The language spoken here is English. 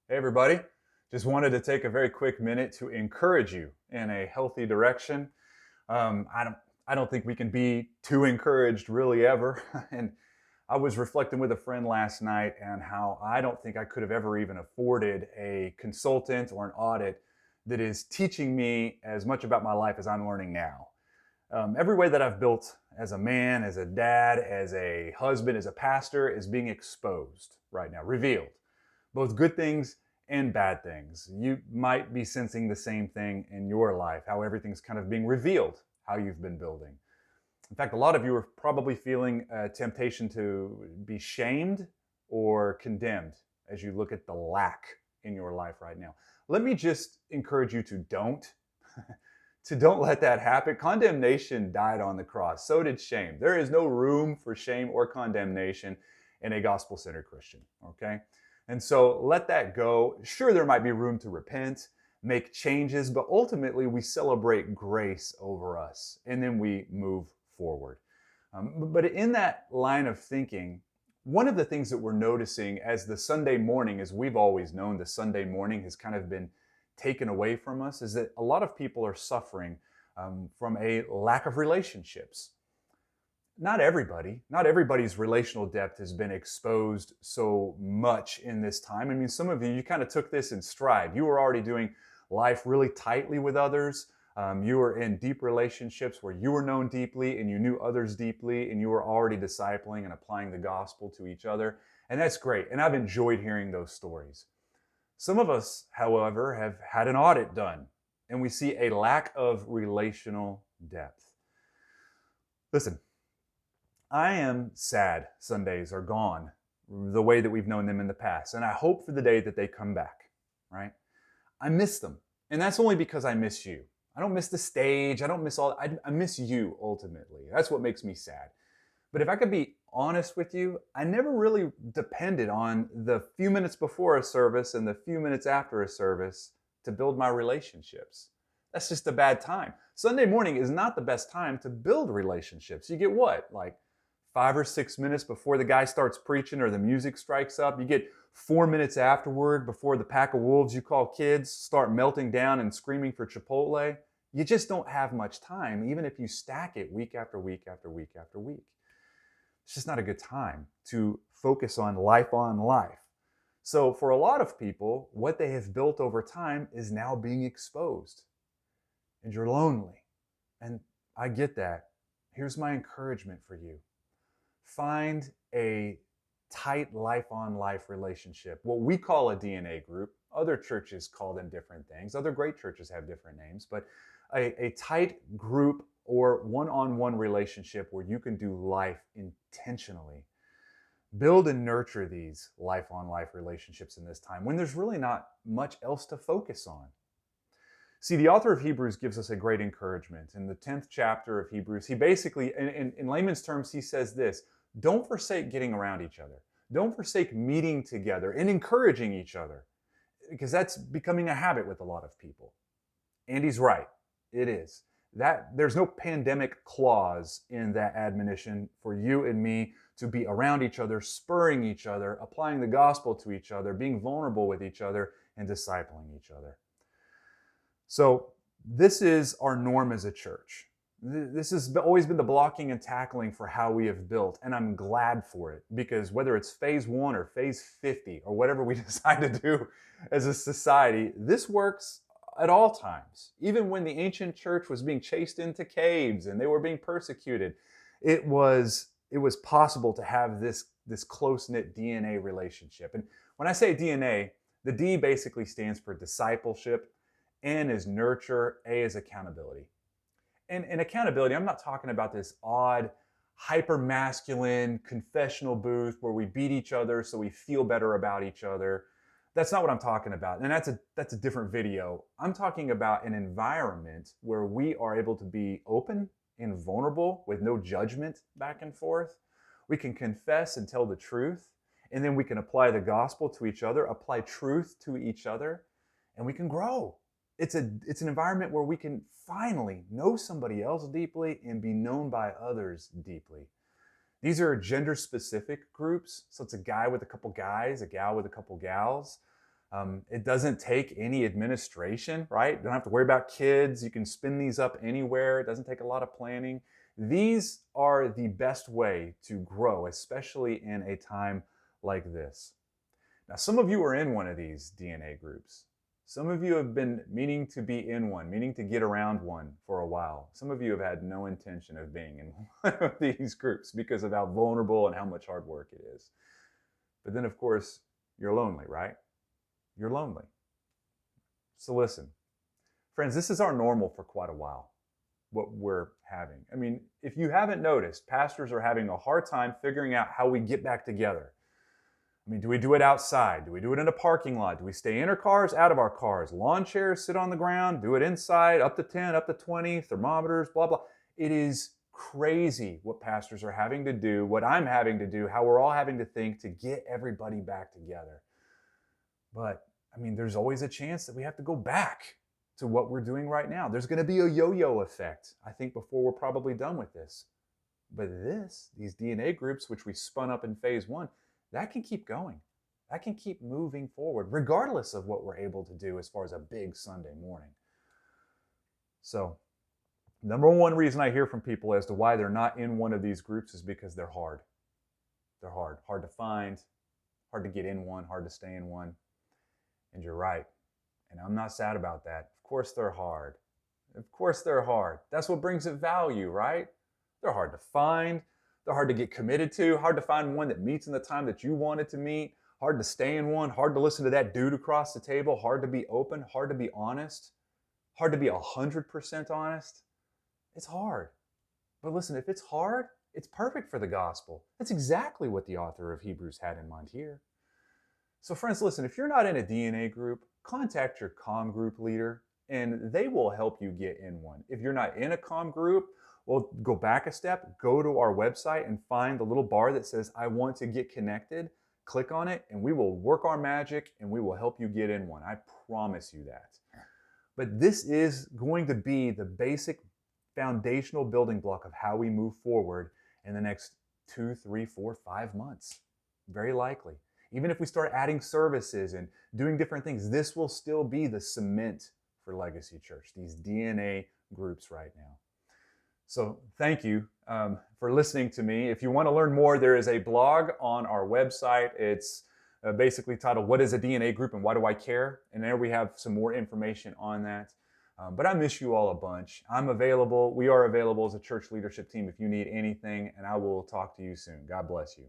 Hey, everybody. Just wanted to take a very quick minute to encourage you in a healthy direction. Um, I don't, I don't think we can be too encouraged really ever. And I was reflecting with a friend last night and how I don't think I could have ever even afforded a consultant or an audit that is teaching me as much about my life as I'm learning now. Every way that I've built as a man, as a dad, as a husband, as a pastor is being exposed right now, revealed, both good things and bad things. You might be sensing the same thing in your life, how everything's kind of being revealed, how you've been building. In fact, a lot of you are probably feeling a temptation to be shamed or condemned as you look at the lack in your life right now. Let me just encourage you to don't. To don't let that happen. Condemnation died on the cross. So did shame. There is no room for shame or condemnation in a gospel centered Christian. Okay. And so let that go. Sure, there might be room to repent, make changes, but ultimately we celebrate grace over us and then we move forward. But in that line of thinking, one of the things that we're noticing as the Sunday morning, as we've always known, the Sunday morning has kind of been taken away from us, is that a lot of people are suffering from a lack of relationships. Not everybody's relational depth has been exposed so much in this time. I mean, some of you, you kind of took this in stride. You were already doing life really tightly with others. You were in deep relationships where you were known deeply and you knew others deeply, and you were already discipling and applying the gospel to each other. And that's great. And I've enjoyed hearing those stories. Some of us, however, have had an audit done, and we see a lack of relational depth. Listen, I am sad Sundays are gone the way that we've known them in the past, and I hope for the day that they come back, right? I miss them, and that's only because I miss you. I don't miss the stage. I don't miss all. I miss you ultimately. That's what makes me sad. But if I could be honest with you, I never really depended on the few minutes before a service and the few minutes after a service to build my relationships. That's just a bad time. Sunday morning is not the best time to build relationships. You get what? Like 5 or 6 minutes before the guy starts preaching or the music strikes up. You get 4 minutes afterward before the pack of wolves you call kids start melting down and screaming for Chipotle. You just don't have much time, even if you stack it week after week after week after week. It's just not a good time to focus on life on life. So, for a lot of people, what they have built over time is now being exposed. And you're lonely. And I get that. Here's my encouragement for you: find a tight life on life relationship, what we call a DNA group. Other churches call them different things. Other great churches have different names, but a tight group or one-on-one relationship where you can do life intentionally. Build and nurture these life on life relationships in this time when there's really not much else to focus on. See, the author of Hebrews gives us a great encouragement. In the 10th chapter of Hebrews, he basically, in layman's terms, he says this: don't forsake getting around each other. Don't forsake meeting together and encouraging each other, because that's becoming a habit with a lot of people. And he's right. It is. That there's no pandemic clause in that admonition for you and me to be around each other, spurring each other, applying the gospel to each other, being vulnerable with each other, and discipling each other. So this is our norm as a church. This has always been the blocking and tackling for how we have built, and I'm glad for it, because whether it's phase 1 or phase 50 or whatever we decide to do as a society, this works at all times. Even when the ancient church was being chased into caves and they were being persecuted, it was possible to have this close-knit DNA relationship. And when I say DNA, the D basically stands for discipleship, N is nurture, A is accountability. And accountability, I'm not talking about this odd, hyper masculine confessional booth where we beat each other so we feel better about each other. That's not what I'm talking about. And that's a different video. I'm talking about an environment where we are able to be open and vulnerable with no judgment back and forth. We can confess and tell the truth, and then we can apply the gospel to each other, apply truth to each other, and we can grow. It's an environment where we can finally know somebody else deeply and be known by others deeply. These are gender specific groups. So it's a guy with a couple guys, a gal with a couple gals. It doesn't take any administration, right? You don't have to worry about kids. You can spin these up anywhere. It doesn't take a lot of planning. These are the best way to grow, especially in a time like this. Now, some of you are in one of these DNA groups. Some of you have been meaning to be in one, meaning to get around one for a while. Some of you have had no intention of being in one of these groups because of how vulnerable and how much hard work it is. But then, of course, you're lonely, right? You're lonely. So listen, friends, this is our normal for quite a while, what we're having. I mean, if you haven't noticed, pastors are having a hard time figuring out how we get back together. I mean, do we do it outside? Do we do it in a parking lot? Do we stay in our cars, out of our cars? Lawn chairs, sit on the ground, do it inside, up to 10, up to 20, thermometers, blah, blah. It is crazy what pastors are having to do, what I'm having to do, how we're all having to think to get everybody back together. But I mean, there's always a chance that we have to go back to what we're doing right now. There's going to be a yo-yo effect, I think, before we're probably done with this. But these DNA groups, which we spun up in phase 1, that can keep going. That can keep moving forward, regardless of what we're able to do as far as a big Sunday morning. So, number one reason I hear from people as to why they're not in one of these groups is because they're hard. They're hard. Hard to find, hard to get in one, hard to stay in one. And you're right. And I'm not sad about that. Of course they're hard. Of course they're hard. That's what brings it value, right? They're hard to find. They're hard to get committed to. Hard to find one that meets in the time that you want it to meet. Hard to stay in one. Hard to listen to that dude across the table. Hard to be open. Hard to be honest. Hard to be 100% honest. It's hard. But listen, if it's hard, it's perfect for the gospel. That's exactly what the author of Hebrews had in mind here. So friends, listen, if you're not in a DNA group, contact your comm group leader and they will help you get in one. If you're not in a comm group, well, go back a step, go to our website and find the little bar that says, I want to get connected. Click on it and we will work our magic and we will help you get in one. I promise you that. But this is going to be the basic foundational building block of how we move forward in the next 2, 3, 4, 5 months. Very likely. Even if we start adding services and doing different things, this will still be the cement for Legacy Church, these DNA groups right now. So thank you for listening to me. If you want to learn more, there is a blog on our website. It's basically titled, What is a DNA Group and Why Do I Care? And there we have some more information on that. But I miss you all a bunch. I'm available. We are available as a church leadership team if you need anything, and I will talk to you soon. God bless you.